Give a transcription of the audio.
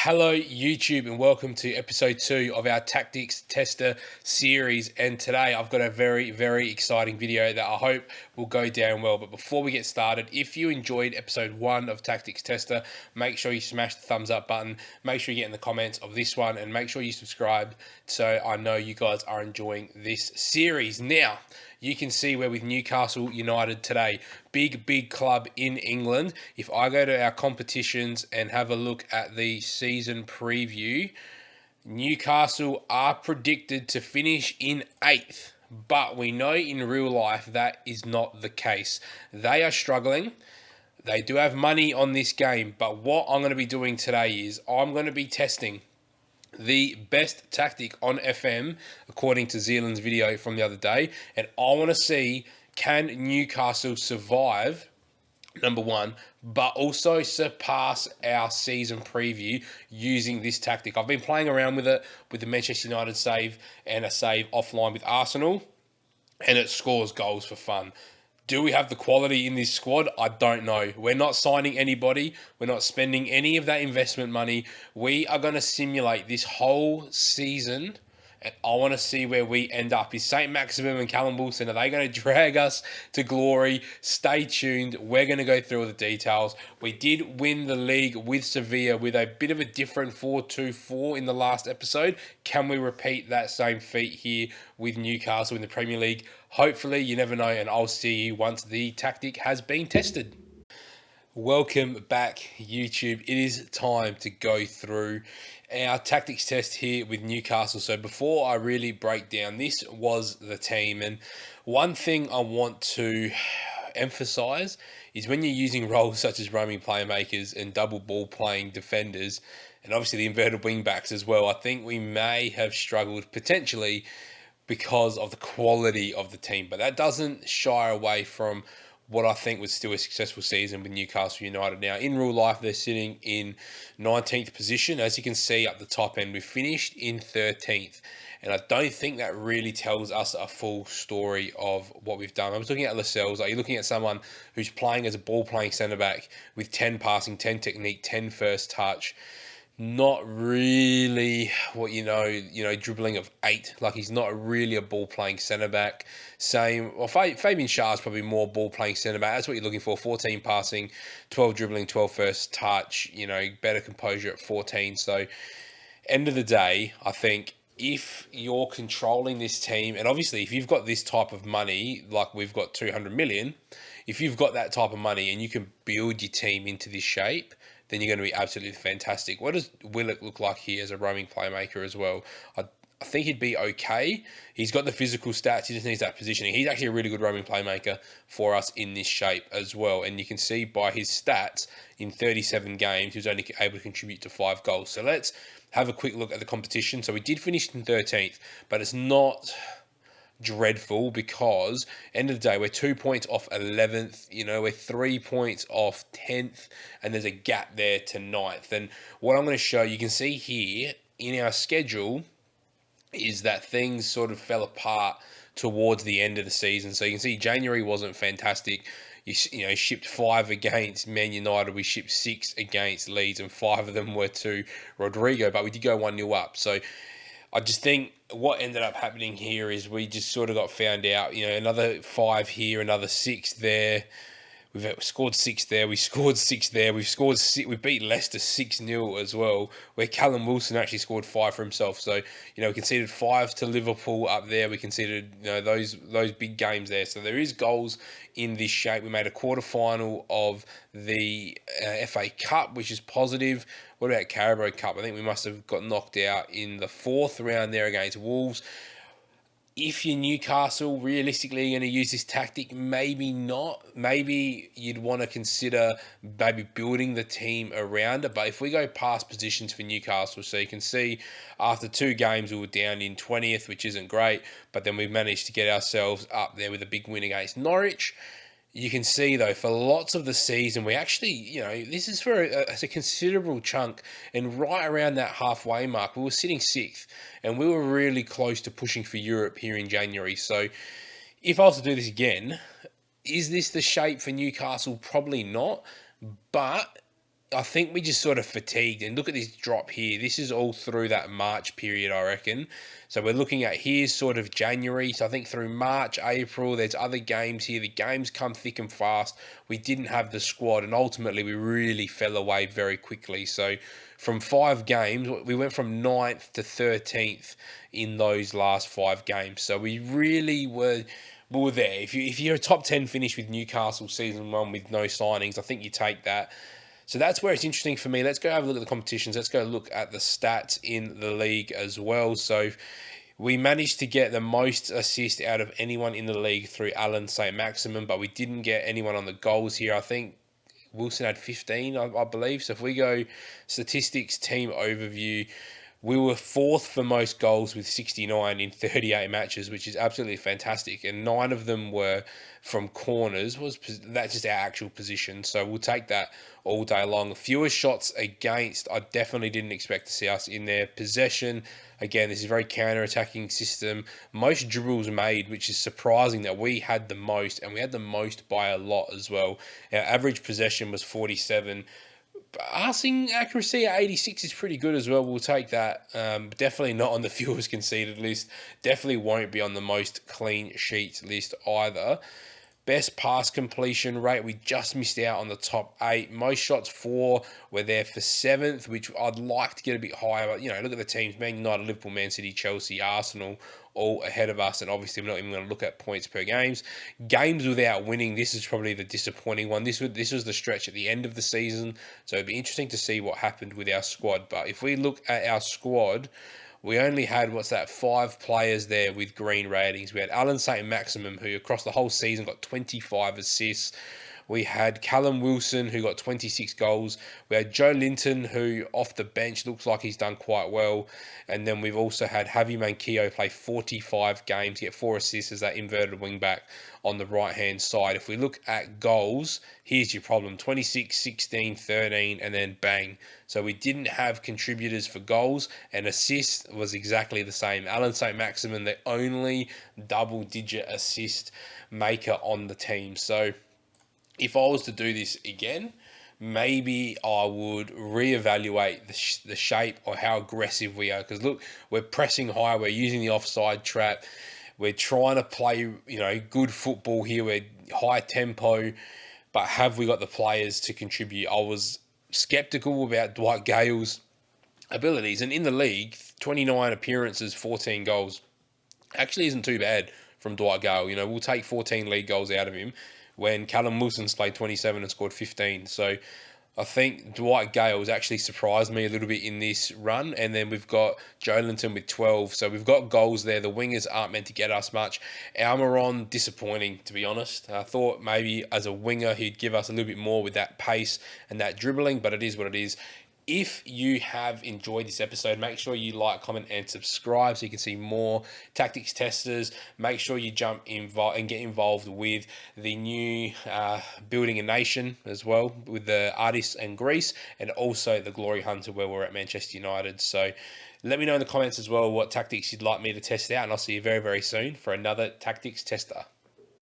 Hello, YouTube, and welcome to episode 2 of our Tactics Tester series. And today I've got a very, very exciting video that I hope will go down well. But before we get started, if you enjoyed episode 1 of Tactics Tester, make sure you smash the thumbs up button. Make sure you get in the comments of this one and make sure you subscribe so I know you guys are enjoying this series. Now, you can see we're with Newcastle United today. Big club in England. If I go to our competitions and have a look at the season preview, Newcastle are predicted to finish in 8th. But we know in real life that is not the case. They are struggling. They do have money on this game. But what I'm going to be doing today is I'm going to be testing the best tactic on FM, according to Zealand's video from the other day. And I want to see, can Newcastle survive, number one, but also surpass our season preview using this tactic. I've been playing around with it with the Manchester United save and a save offline with Arsenal, and it scores goals for fun. Do we have the quality in this squad? I don't know. We're not signing anybody. We're not spending any of that investment money. We are going to simulate this whole season, and I want to see where we end up. Is St. Maximin and Callum Wilson, are they going to drag us to glory? Stay tuned. We're going to go through all the details. We did win the league with Sevilla with a bit of a different 4-2-4 in the last episode. Can we repeat that same feat here with Newcastle in the Premier League? Hopefully, you never know, and I'll see you once the tactic has been tested. Welcome back, YouTube. It is time to go through our tactics test here with Newcastle. So before I really break down, this was the team. And one thing I want to emphasize is when you're using roles such as roaming playmakers and double ball playing defenders, and obviously the inverted wing backs as well, I think we may have struggled potentially because of the quality of the team. But that doesn't shy away from what I think was still a successful season with Newcastle United. Now, in real life, they're sitting in 19th position. As you can see up the top end, we finished in 13th. And I don't think that really tells us a full story of what we've done. I was looking at Lascelles. Are you looking at someone who's playing as a ball-playing centre-back with 10 passing, 10 technique, 10 first touch? Not really what dribbling of 8. Like, he's not really a ball playing centre back. Same, well, Fabian Schär is probably more ball playing centre back. That's what you're looking for. 14 passing, 12 dribbling, 12 first touch. Better composure at 14. So, end of the day, I think if you're controlling this team, and obviously if you've got this type of money, like we've got 200 million, if you've got that type of money and you can build your team into this shape, then you're going to be absolutely fantastic. What does Willock look like here as a roaming playmaker as well? I think he'd be okay. He's got the physical stats. He just needs that positioning. He's actually a really good roaming playmaker for us in this shape as well. And you can see by his stats, in 37 games, he was only able to contribute to 5 goals. So let's have a quick look at the competition. So we did finish in 13th, but it's not dreadful because end of the day we're 2 points off 11th, we're 3 points off 10th, and there's a gap there to 9th. And what I'm going to show you can see here in our schedule is that things sort of fell apart towards the end of the season. So you can see January wasn't fantastic. You shipped 5 against Man United. We shipped 6 against Leeds, and 5 of them were to Rodrigo, but we did go 1-0 up. So I just think what ended up happening here is we just sort of got found out. Another 5 here, another 6 there. We've scored 6 there. We scored 6 there. We've scored 6. We beat Leicester 6-0 as well, where Callum Wilson actually scored 5 for himself. So we conceded 5 to Liverpool up there. We conceded those big games there. So there is goals in this shape. We made a quarter-final of the FA Cup, which is positive. What about Carabao Cup? I think we must have got knocked out in the 4th round there against Wolves. If you're Newcastle, realistically, you're going to use this tactic, maybe not. Maybe you'd want to consider maybe building the team around it. But if we go past positions for Newcastle, so you can see after 2 games we were down in 20th, which isn't great. But then we've managed to get ourselves up there with a big win against Norwich. You can see, though, for lots of the season, we actually, this is for a considerable chunk. And right around that halfway mark, we were sitting 6th. And we were really close to pushing for Europe here in January. So if I was to do this again, is this the shape for Newcastle? Probably not. But I think we just sort of fatigued. And look at this drop here. This is all through that March period, I reckon. So we're looking at here's sort of January. So I think through March, April, there's other games here. The games come thick and fast. We didn't have the squad, and ultimately we really fell away very quickly. So from 5 games, we went from 9th to 13th in those last 5 games. So we really were there. If you're a top 10 finish with Newcastle season 1 with no signings, I think you take that. So that's where it's interesting for me. Let's go have a look at the competitions. Let's go look at the stats in the league as well. So we managed to get the most assists out of anyone in the league through Alan St. Maximin, but we didn't get anyone on the goals here. I think Wilson had 15, I believe. So if we go statistics, team overview, we were 4th for most goals with 69 in 38 matches, which is absolutely fantastic. And 9 of them were from corners. That's just our actual position. So we'll take that all day long. Fewer shots against, I definitely didn't expect to see us in there. Possession, again, this is a very counter-attacking system. Most dribbles made, which is surprising that we had the most, and we had the most by a lot as well. Our average possession was 47. Passing accuracy at 86 is pretty good as well. We'll take that. Definitely not on the fewest conceded list. Definitely won't be on the most clean sheets list either. Best pass completion rate, we just missed out on the top 8. Most shots for, we're there for 7th, which I'd like to get a bit higher. But, look at the teams, Man United, Liverpool, Man City, Chelsea, Arsenal, all ahead of us. And obviously, we're not even going to look at points per games. Games without winning, this is probably the disappointing one. This was the stretch at the end of the season. So it'd be interesting to see what happened with our squad. But if we look at our squad, we only had, 5 players there with green ratings. We had Alan St. Maximin, who across the whole season got 25 assists. We had Callum Wilson, who got 26 goals. We had Joe Linton, who off the bench looks like he's done quite well. And then we've also had Javi Manquillo play 45 games, get 4 assists as that inverted wingback on the right-hand side. If we look at goals, here's your problem. 26, 16, 13, and then bang. So we didn't have contributors for goals, and assists was exactly the same. Alan St. Maximin, the only double-digit assist maker on the team. So if I was to do this again, maybe I would reevaluate the shape or how aggressive we are. Because look, we're pressing high, we're using the offside trap, we're trying to play, good football here. We're high tempo, but have we got the players to contribute? I was skeptical about Dwight Gale's abilities, and in the league, 29 appearances, 14 goals, actually isn't too bad from Dwight Gale. We'll take 14 league goals out of him when Callum Wilson's played 27 and scored 15. So I think Dwight Gale has actually surprised me a little bit in this run. And then we've got Joe Linton with 12. So we've got goals there. The wingers aren't meant to get us much. Almiron, disappointing, to be honest. I thought maybe as a winger he'd give us a little bit more with that pace and that dribbling, but it is what it is. If you have enjoyed this episode, make sure you like, comment, and subscribe so you can see more Tactics Testers. Make sure you jump involved and get involved with the new Building a Nation as well, with the Artists and Greece, and also the Glory Hunter where we're at Manchester United. So let me know in the comments as well what tactics you'd like me to test out, and I'll see you very, very soon for another Tactics Tester.